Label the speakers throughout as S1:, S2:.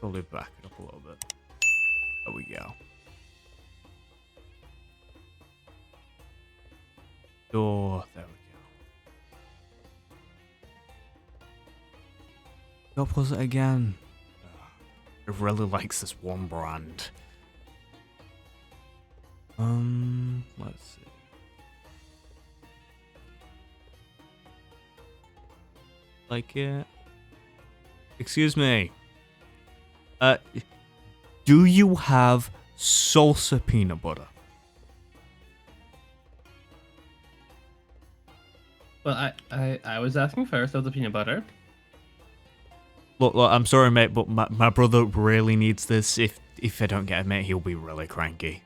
S1: Probably back it up a little bit. There we go. Door. There we go. Go pause it again. It really likes this one brand. Let's see. Like it. Excuse me. Do you have salsa peanut butter?
S2: Well, I was asking first of the peanut butter.
S1: Look, I'm sorry, mate, but my brother really needs this. If I don't get it, mate, he'll be really cranky.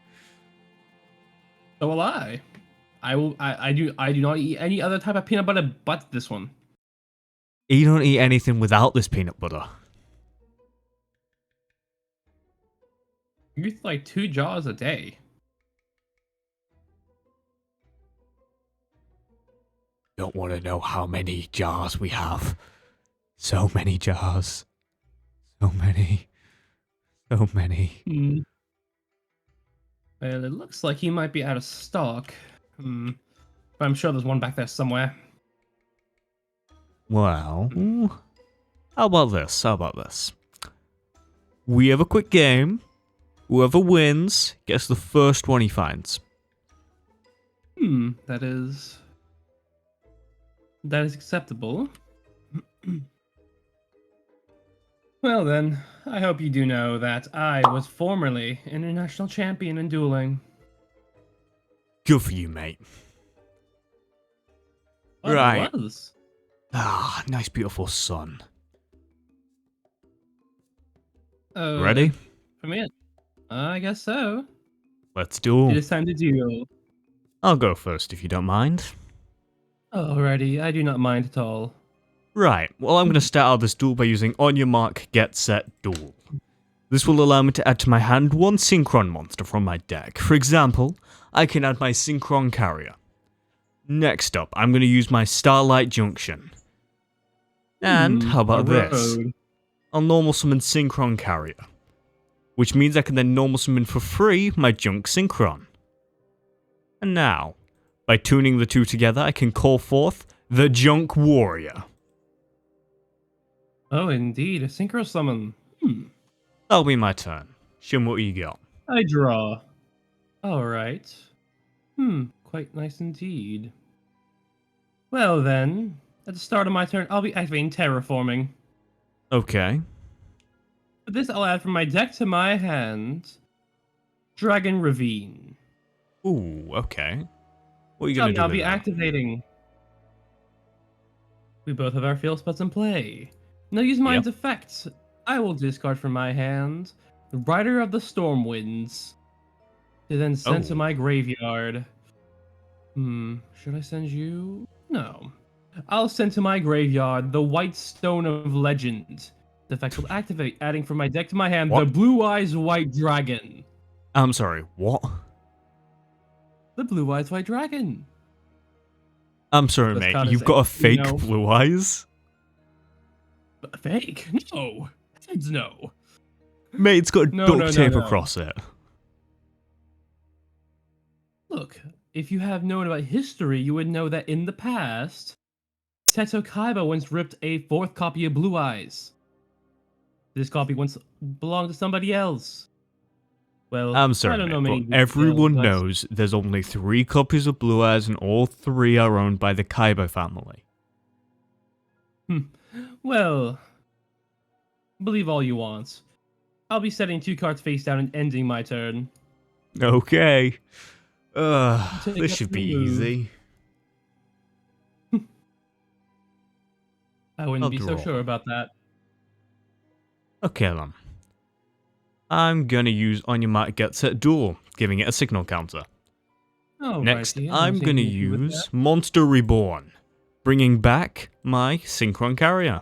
S2: So will I. I do not eat any other type of peanut butter but this one.
S1: You don't eat anything without this peanut butter.
S2: You eat like 2 jars a day.
S1: Don't want to know how many jars we have. So many jars. So many. So many.
S2: Well, it looks like he might be out of stock. But I'm sure there's one back there somewhere.
S1: Well, how about this? How about this? We have a quick game. Whoever wins gets the first one he finds.
S2: That is acceptable. Well then, I hope you do know that I was formerly international champion in dueling.
S1: Good for you, mate.
S2: Oh,
S1: Right.
S2: it was.
S1: Ah, nice beautiful sun.
S2: Oh,
S1: Ready?
S2: For me, I guess so.
S1: Let's do
S2: It
S1: it.
S2: is time to duel.
S1: I'll go first if you don't mind.
S2: Alrighty, I do not mind at all.
S1: Right, well I'm going to start out this duel by using on your mark, get set, duel. This will allow me to add to my hand one Synchron monster from my deck. For example, I can add my Synchron Carrier. Next up, I'm going to use my Starlight Junction. And how about this? I'll normal summon Synchron Carrier, which means I can then normal summon for free my Junk Synchron. And now, by tuning the two together, I can call forth the Junk Warrior.
S2: Oh, indeed, a synchro summon.
S1: That'll be my turn. Show me what you got.
S2: I draw. Alright. Quite nice indeed. Well then, at the start of my turn, I'll be activating Terraforming.
S1: Okay.
S2: For this, I'll add from my deck to my hand, Dragon Ravine.
S1: Ooh, okay. What are you gonna do?
S2: I'll be
S1: with that?
S2: activating. We both have our field spots in play. Now use Mind's effects. I will discard from my hand the Rider of the Stormwinds to then send to my graveyard. Should I send you? No. I'll send to my graveyard the White Stone of Legend. The effect will activate, adding from my deck to my hand the Blue Eyes White Dragon.
S1: I'm sorry, what?
S2: The Blue Eyes White Dragon.
S1: I'm sorry,
S2: This
S1: mate.
S2: card
S1: You've
S2: is
S1: got a
S2: a-
S1: fake
S2: no.
S1: blue eyes?
S2: Fake? No. It's no.
S1: Mate, it's got
S2: No,
S1: duct
S2: no,
S1: tape
S2: no.
S1: across it.
S2: Look, if you have known about history, you would know that in the past, Seto Kaiba once ripped a 4th copy of Blue Eyes. This copy once belonged to somebody else. Well,
S1: I'm
S2: I
S1: sorry,
S2: don't know
S1: mate,
S2: many
S1: but everyone
S2: details, but-
S1: knows there's only 3 copies of Blue Eyes and all 3 are owned by the Kaiba family.
S2: Well, believe all you want. I'll be setting 2 cards face down and ending my turn.
S1: Okay.
S2: Take
S1: This
S2: up
S1: should be
S2: your move.
S1: easy.
S2: I wouldn't
S1: I'll
S2: be so
S1: draw.
S2: sure about that.
S1: Okay then. I'm gonna use on your mark, get set, duel, giving it a signal counter. Next,
S2: Alrighty,
S1: I'm gonna use Monster Reborn, bringing back my Synchron Carrier.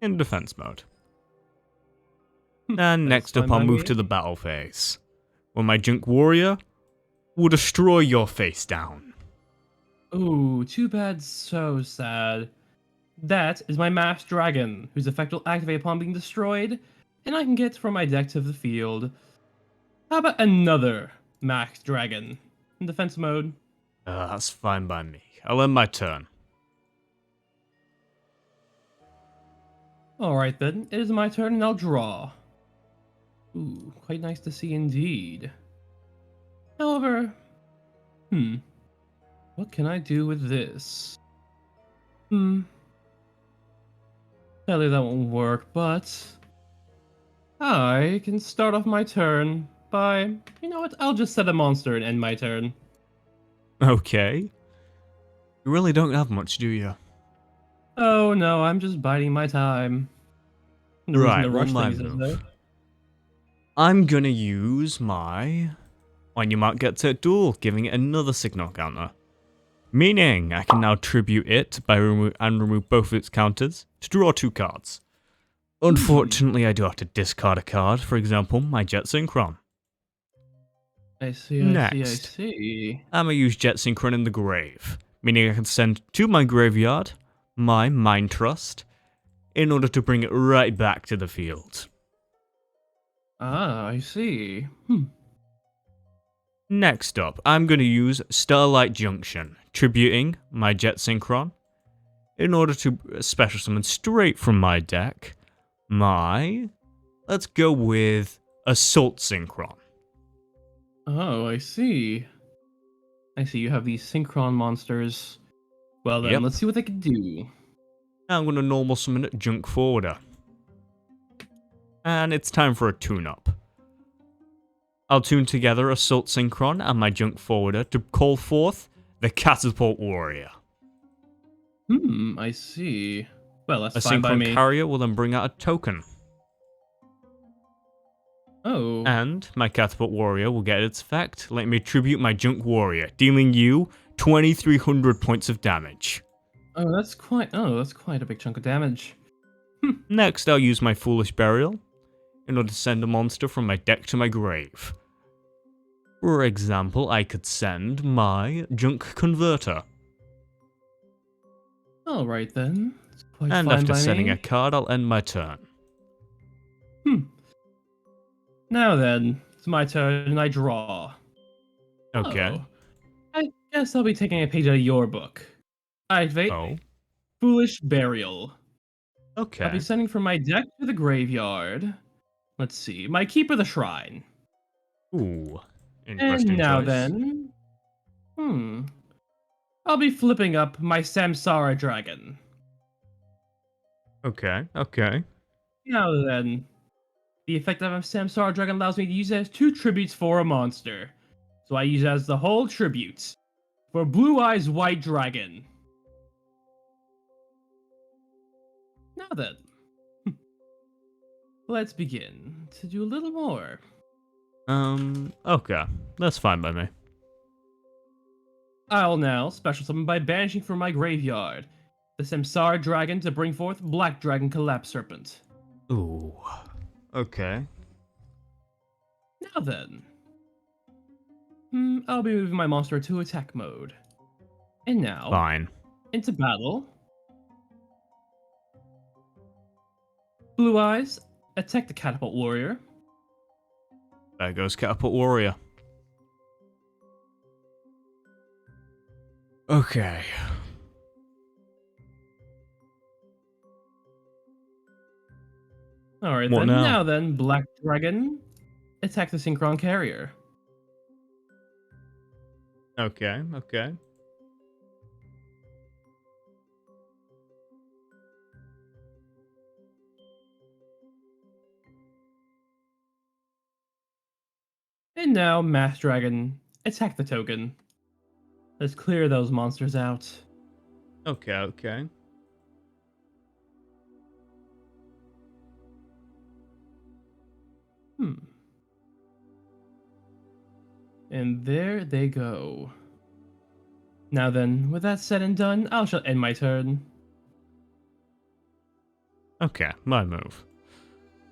S1: In defense mode. And next up, I'll move to the battle phase, where my Junk Warrior will destroy your face down.
S2: Ooh, too bad, so sad. That is my Masked Dragon, whose effect will activate upon being destroyed, and I can get from my deck to the field. How about another Masked Dragon in defense mode?
S1: That's fine by me. I'll end my turn.
S2: Alright then, it is my turn and I'll draw. Ooh, quite nice to see indeed. However, what can I do with this? Sadly that won't work, but I can start off my turn by, you know what, I'll just set a monster and end my turn.
S1: Okay. You really don't have much, do you?
S2: Oh no, I'm just biding my time. No reason to
S1: Right, well,
S2: rush
S1: my
S2: things, is there?
S1: move. I'm gonna use my On Your Mark, Get Set Duel, giving it another signal counter. Meaning, I can now tribute it by remove both of its counters to draw 2 cards. Unfortunately, I do have to discard a card, for example, my Jet Synchron.
S2: I see,
S1: Next,
S2: I see.
S1: I'm gonna use Jet Synchron in the grave, meaning I can send to my graveyard my Mind Trust in order to bring it right back to the field.
S2: Ah, I see.
S1: Next up, I'm going to use Starlight Junction, tributing my Jet Synchron in order to special summon straight from my deck let's go with Assault Synchron.
S2: Oh, I see. I see you have these Synchron monsters. Well then,
S1: Yep.
S2: let's see what they can do.
S1: Now I'm going to normal summon Junk Forwarder. And it's time for a tune-up. I'll tune together Assault Synchron and my Junk Forwarder to call forth the Catapult Warrior.
S2: I see. Well, that's
S1: A
S2: fine by
S1: Synchron
S2: me.
S1: Carrier will then bring out a token.
S2: Oh.
S1: And my Catapult Warrior will get its effect, letting me tribute my Junk Warrior, dealing you 2,300 points of damage.
S2: That's quite a big chunk of damage.
S1: Next, I'll use my Foolish Burial in order to send a monster from my deck to my grave. For example, I could send my Junk Converter.
S2: Alright then. It's quite
S1: And
S2: fine
S1: after
S2: by
S1: sending
S2: me.
S1: a card, I'll end my turn.
S2: Now then, it's my turn and I draw.
S1: Okay.
S2: Oh, I guess I'll be taking a page out of your book. Activate
S1: Oh.
S2: Foolish Burial. I'll
S1: Okay.
S2: be sending from my deck to the graveyard. Let's see, my Keeper the Shrine.
S1: Ooh. Interesting
S2: And now
S1: choice.
S2: then, I'll be flipping up my Samsara Dragon.
S1: Okay. Okay.
S2: Now then, the effect of a Samsara Dragon allows me to use it as 2 tributes for a monster. So I use it as the whole tribute for Blue Eyes White Dragon. Now then, let's begin to do a little more.
S1: Okay. That's fine by me.
S2: I'll now special summon by banishing from my graveyard the Samsara Dragon to bring forth Black Dragon Collapse Serpent.
S1: Ooh. Okay.
S2: Now then, I'll be moving my monster to attack mode. And now,
S1: Fine.
S2: into battle. Blue Eyes, attack the Catapult Warrior.
S1: There goes Catapult Warrior. Okay.
S2: Alright
S1: What
S2: then,
S1: now?
S2: now then, Black Dragon, attack the Synchron Carrier.
S1: Okay. Okay.
S2: And now, Masked Dragon, attack the token. Let's clear those monsters out.
S1: Okay. Okay.
S2: And there they go. Now then, with that said and done, I shall end my turn.
S1: Okay. My move.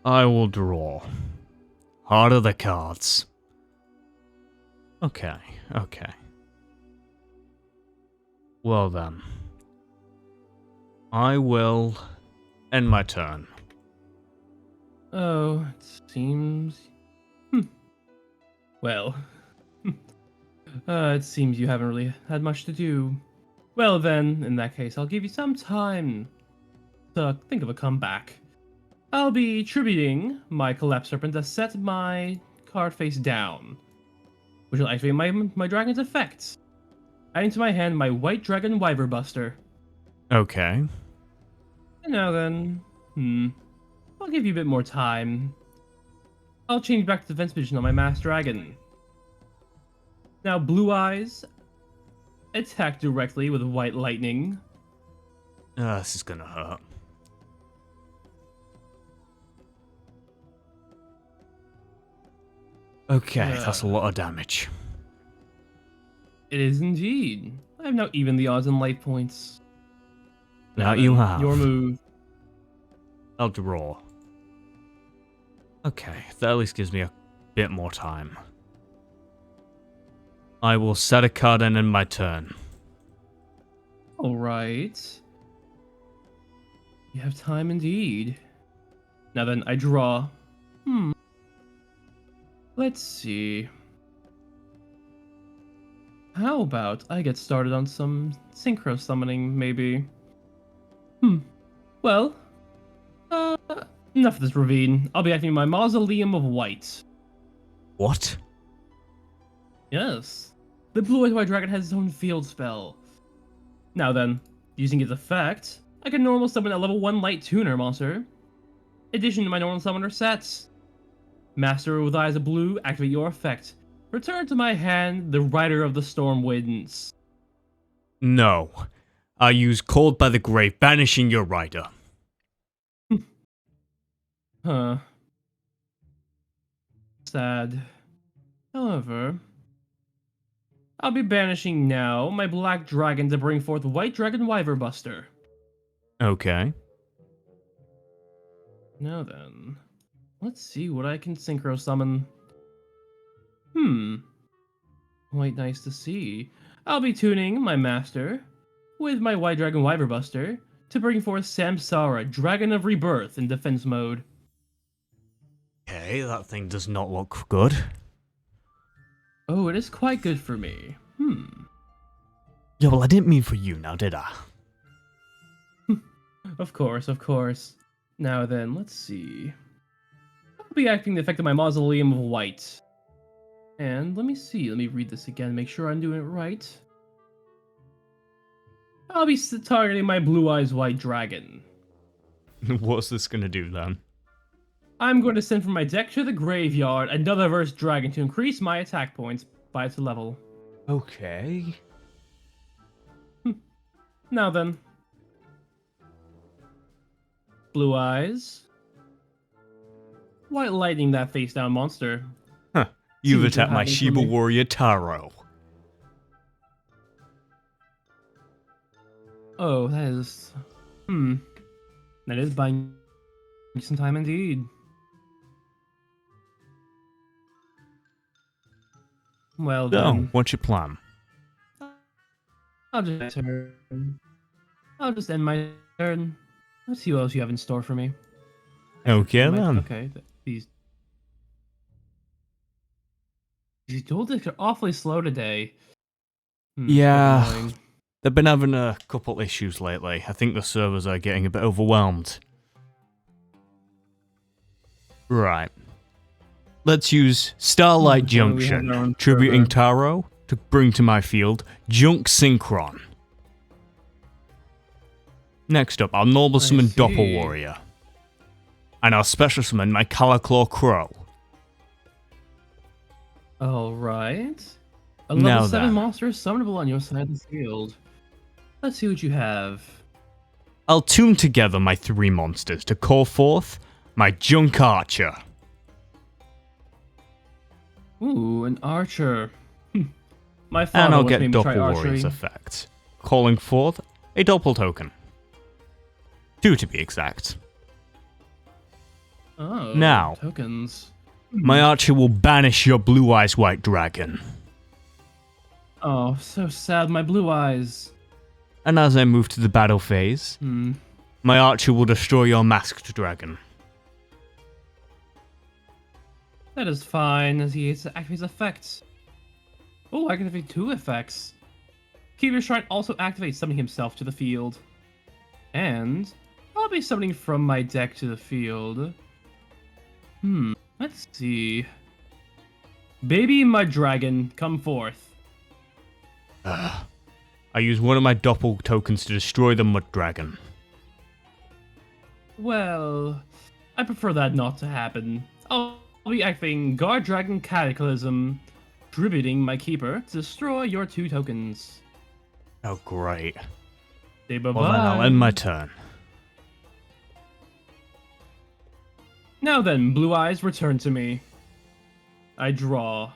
S1: I will draw. Heart of the cards. Okay. Okay. Well then. I will end my turn.
S2: Oh, it seems... Well... it seems you haven't really had much to do. Well then, in that case, I'll give you some time to think of a comeback. I'll be tributing my Collapse Serpent to set my card face down, which will activate my dragon's effects. Adding to my hand my White Dragon Wyverbuster.
S1: Okay.
S2: And now then, I'll give you a bit more time. I'll change back to defense position on my Masked Dragon. Now, Blue Eyes attack directly with White Lightning.
S1: This is gonna hurt. Okay, that's a lot of damage.
S2: It is indeed. I have now evened the odds and life points.
S1: Now you have.
S2: Your move.
S1: I'll draw. Okay, that at least gives me a bit more time. I will set a card and end my turn.
S2: Alright. You have time indeed. Now then, I draw. Let's see. How about I get started on some synchro summoning, maybe? Well, enough of this ravine. I'll be acting my Mausoleum of White.
S1: What?
S2: Yes. The Blue-Eyed White Dragon has its own field spell. Now then, using its effect, I can normal summon a level 1 Light Tuner monster. In addition to my normal summoner sets. Master with Eyes of Blue, activate your effect. Return to my hand the Rider of the Storm Winds.
S1: No. I use Called by the Grave, banishing your rider.
S2: Huh. Sad. However, I'll be banishing now my Black Dragon to bring forth White Dragon Wyverbuster.
S1: Okay.
S2: Now then, let's see what I can synchro summon. Quite nice to see. I'll be tuning my master with my White Dragon Wyverbuster to bring forth Samsara, Dragon of Rebirth in defense mode.
S1: Okay, that thing does not look good.
S2: Oh, it is quite good for me.
S1: Yeah, well, I didn't mean for you now, did I?
S2: Of course, of course. Now then, let's see. I'll be acting the effect of my Mausoleum of White. And let me see, let me read this again, make sure I'm doing it right. I'll be targeting my Blue Eyes White Dragon.
S1: What's this gonna do then?
S2: I'm going to send from my deck to the graveyard another Verse Dragon to increase my attack points by its level.
S1: Okay.
S2: Now then. Blue Eyes. White Lightning that face down monster.
S1: Huh. You've
S2: what you
S1: attacked my
S2: have for
S1: Shiba
S2: me.
S1: Warrior Taro.
S2: Oh, that is... That is buying me some time indeed. Well
S1: So,
S2: then,
S1: what's your plan?
S2: I'll just end my turn. Let's see what else you have in store for me.
S1: Okay then.
S2: Okay, these dual discs are awfully slow today.
S1: Yeah.
S2: Annoying.
S1: They've been having a couple issues lately. I think the servers are getting a bit overwhelmed. Right. Let's use Starlight
S2: So we have our
S1: Junction,
S2: own
S1: tributing
S2: server.
S1: Taro to bring to my field Junk Synchron. Next up, I'll normal summon
S2: see.
S1: Doppel Warrior. And I'll special summon my Calaclaw Crow.
S2: Alright. A
S1: Now
S2: level 7
S1: then.
S2: monster is summonable on your side of the field. Let's see what you have.
S1: I'll tune together my 3 monsters to call forth my Junk Archer.
S2: Ooh, an archer. My father
S1: And I'll
S2: once
S1: get
S2: made me try
S1: Doppel
S2: archery.
S1: Warrior's effect, calling forth a Doppel token. 2 to be exact.
S2: Oh,
S1: Now.
S2: tokens.
S1: My archer will banish your Blue Eyes White Dragon.
S2: Oh, so sad, my blue eyes.
S1: And as I move to the battle phase, My archer will destroy your masked dragon.
S2: That is fine, as he activates effects. Oh, I can activate 2 effects. Keeper Shrine also activates summoning himself to the field. And I'll be summoning from my deck to the field. Let's see. Baby Mud Dragon, come forth.
S1: I use one of my doppel tokens to destroy the mud dragon.
S2: Well, I prefer that not to happen. I'll be activating Guard Dragon Cataclysm, tributing my keeper to destroy your 2 tokens.
S1: Oh, great.
S2: Say bye-bye.
S1: Well, then I'll end my turn.
S2: Now then, Blue Eyes, return to me. I draw.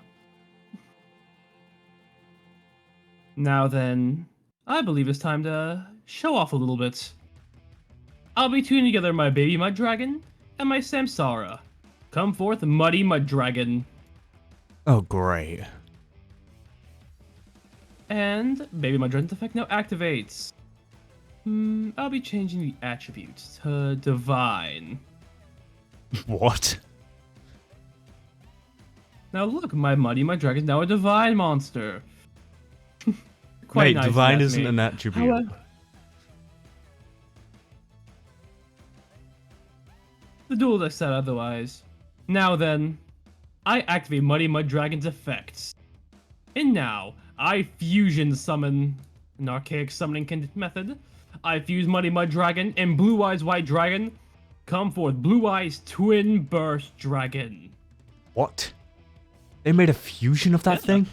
S2: Now then, I believe it's time to show off a little bit. I'll be tuning together my Baby Mud Dragon and my Samsara. Come forth, Muddy Mud Dragon.
S1: Oh, great.
S2: And Baby Mud Dragon's effect now activates. I'll be changing the attributes to Divine.
S1: What?
S2: Now look, my Muddy Mud Dragon is now a Divine monster.
S1: Wait,
S2: nice,
S1: Divine
S2: that's
S1: isn't
S2: me.
S1: an attribute.
S2: However, the duel deck said otherwise. Now then, I activate Muddy Mud Dragon's effects. And now, I fusion summon an archaic summoning method. I fuse Muddy Mud Dragon and Blue Eyes White Dragon. Come forth, Blue Eyes Twin Burst Dragon.
S1: What? They made a fusion of that thing?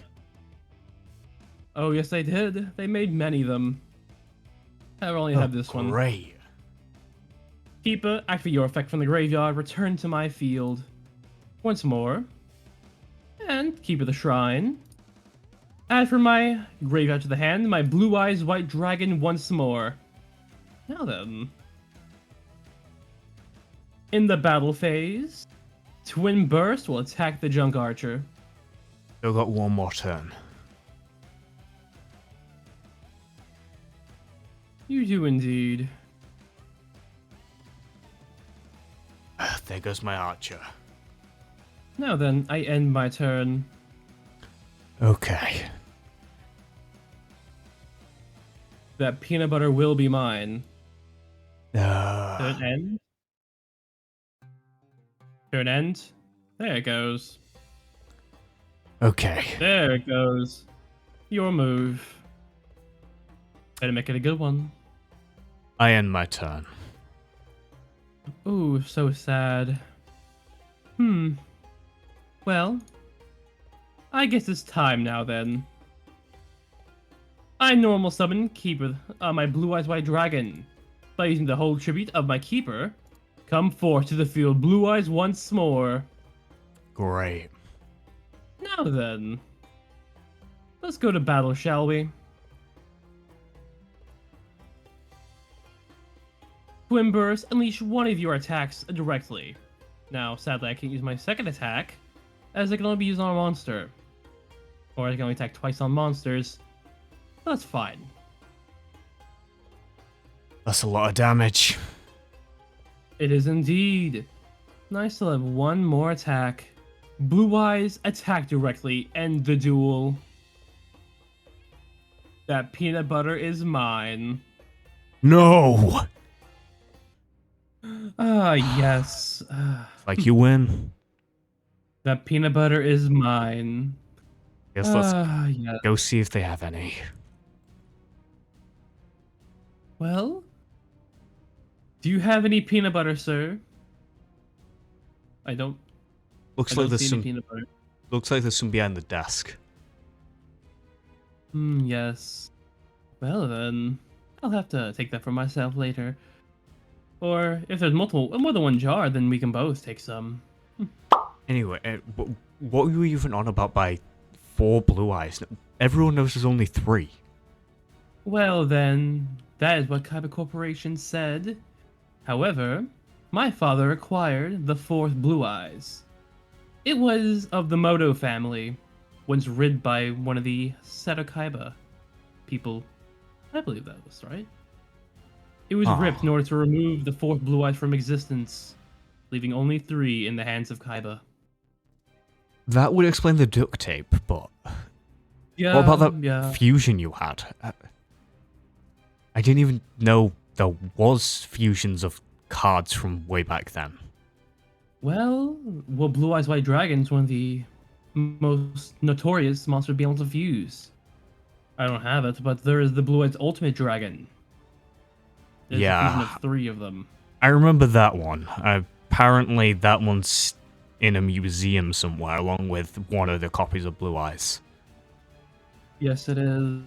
S2: Oh, yes, they did. They made many of them. I only have this one.
S1: Great.
S2: Keeper, activate your effect from the graveyard. Return to my field. Once more. And Keeper the Shrine. Add from my graveyard to the hand my Blue Eyes White Dragon once more. Now then. In the battle phase, Twin Burst will attack the Junk Archer.
S1: Still got one more turn.
S2: You do indeed.
S1: There goes my archer.
S2: Now then, I end my turn.
S1: Okay.
S2: That peanut butter will be mine. Turn end. Turn end. There it goes.
S1: Okay.
S2: There it goes. Your move. Better make it a good one.
S1: I end my turn.
S2: Ooh, so sad. Well, I guess it's time now then. I normal summon Keeper, my Blue Eyes White Dragon. By using the whole tribute of my Keeper, come forth to the field, Blue Eyes once more.
S1: Great.
S2: Now then, let's go to battle, shall we? Twin Burst, unleash one of your attacks directly. Now, sadly, I can't use my second attack, as it can only be used on a monster. Or I can only attack twice on monsters. That's fine.
S1: That's a lot of damage.
S2: It is indeed. Nice to have one more attack. Blue Eyes, attack directly, end the duel. That peanut butter is mine.
S1: No!
S2: Yes.
S1: Like you win.
S2: That peanut butter is mine.
S1: Guess let's
S2: Yes.
S1: go see if they have any.
S2: Well, do you have any peanut butter, sir? I don't.
S1: Looks
S2: I
S1: like
S2: don't
S1: there's
S2: see
S1: some.
S2: any peanut butter.
S1: Looks like there's some behind the desk.
S2: Yes. Well then, I'll have to take that for myself later. Or if there's more than one jar, then we can both take some.
S1: Anyway, what were you even on about by 4 blue eyes? Everyone knows there's only 3.
S2: Well then, that is what Kaiba Corporation said. However, my father acquired the 4th Blue Eyes. It was of the Moto family, once rid by one of the Seto Kaiba people. I believe that was right. It was ripped in
S1: Oh,
S2: order to remove the fourth blue eyes from existence, leaving only 3 in the hands of Kaiba.
S1: that would explain the duct tape, but what about
S2: Yeah,
S1: that
S2: yeah.
S1: fusion you had? I didn't even know there was fusions of cards from way back then.
S2: Well, Blue Eyes White Dragon's one of the most notorious monsters to be able to fuse. I don't have it, but there is the Blue Eyes Ultimate Dragon. There's a fusion of
S1: Yeah,
S2: 3 of them.
S1: I remember that one. Apparently, that one's in a museum somewhere, along with one of the copies of Blue Eyes.
S2: Yes, it is.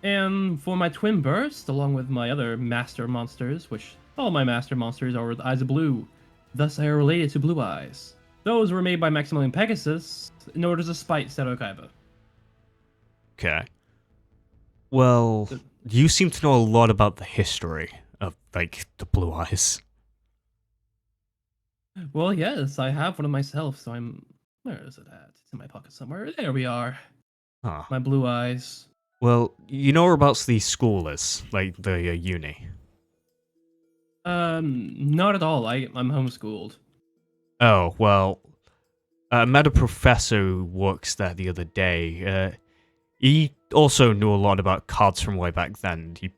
S2: And for my Twin Burst, along with my other Master Monsters, which all my Master Monsters are with Eyes of Blue, thus they are related to Blue Eyes. Those were made by Maximilian Pegasus in order to spite Seto Kaiba.
S1: Okay. Well, you seem to know a lot about the history of, like, the Blue Eyes.
S2: Well, yes, I have one of myself, so I'm... Where is it at? It's in my pocket somewhere. There we are.
S1: Huh.
S2: My Blue Eyes.
S1: Well, you know whereabouts the school is, like the uni.
S2: Not at all. I'm homeschooled.
S1: Oh, well, I met a professor who works there the other day. He also knew a lot about cards from way back then. He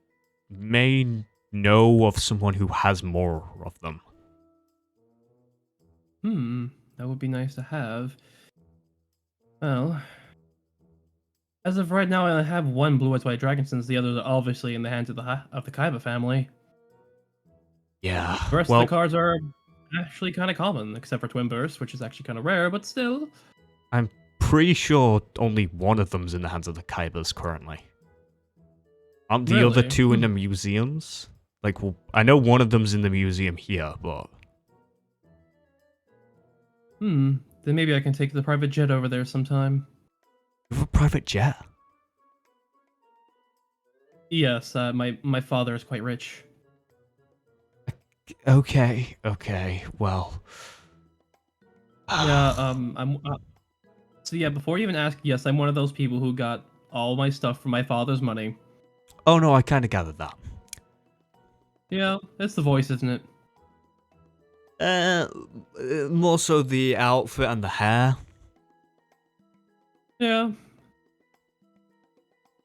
S1: may know of someone who has more of them.
S2: That would be nice to have. Well, as of right now, I only have one Blue Eyes White Dragon, since the others are obviously in the hands of the Kaiba family.
S1: Yeah,
S2: The rest of
S1: well,
S2: the cards are actually kind of common, except for Twin Burst, which is actually kind of rare, but still.
S1: I'm pretty sure only one of them's in the hands of the Kaibas currently. Aren't the other
S2: Really?
S1: two in the museums? Like, well, I know one of them's in the museum here, but...
S2: Then maybe I can take the private jet over there sometime.
S1: You have a private jet?
S2: Yes, my father is quite rich.
S1: Okay, well...
S2: Yeah, so yeah, before you even ask, yes, I'm one of those people who got all my stuff from my father's money.
S1: Oh no, I kinda gathered that.
S2: Yeah, it's the voice, isn't it?
S1: More so the outfit and the hair.
S2: Yeah.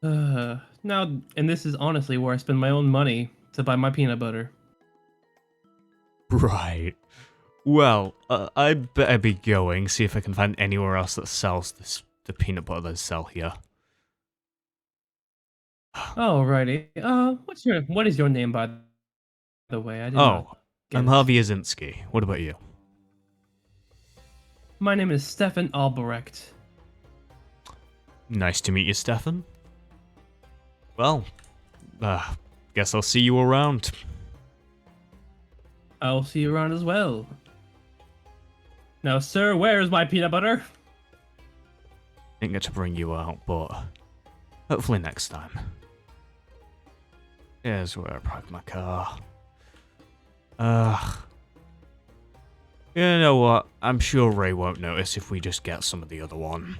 S2: Now, and this is honestly where I spend my own money to buy my peanut butter.
S1: Right. Well, I better be going, see if I can find anywhere else that sells the peanut butter they sell here.
S2: Alrighty. What is your name, by the way? I did not
S1: Oh,
S2: get
S1: I'm
S2: it.
S1: Harvey Azinski. What about you?
S2: My name is Stefan Albrecht.
S1: Nice to meet you, Stefan. Well, guess I'll see you around.
S2: I'll see you around as well. Now, sir, where is my peanut butter?
S1: Didn't get to bring you out, but hopefully next time. Here's where I parked my car. You know what? I'm sure Ray won't notice if we just get some of the other one.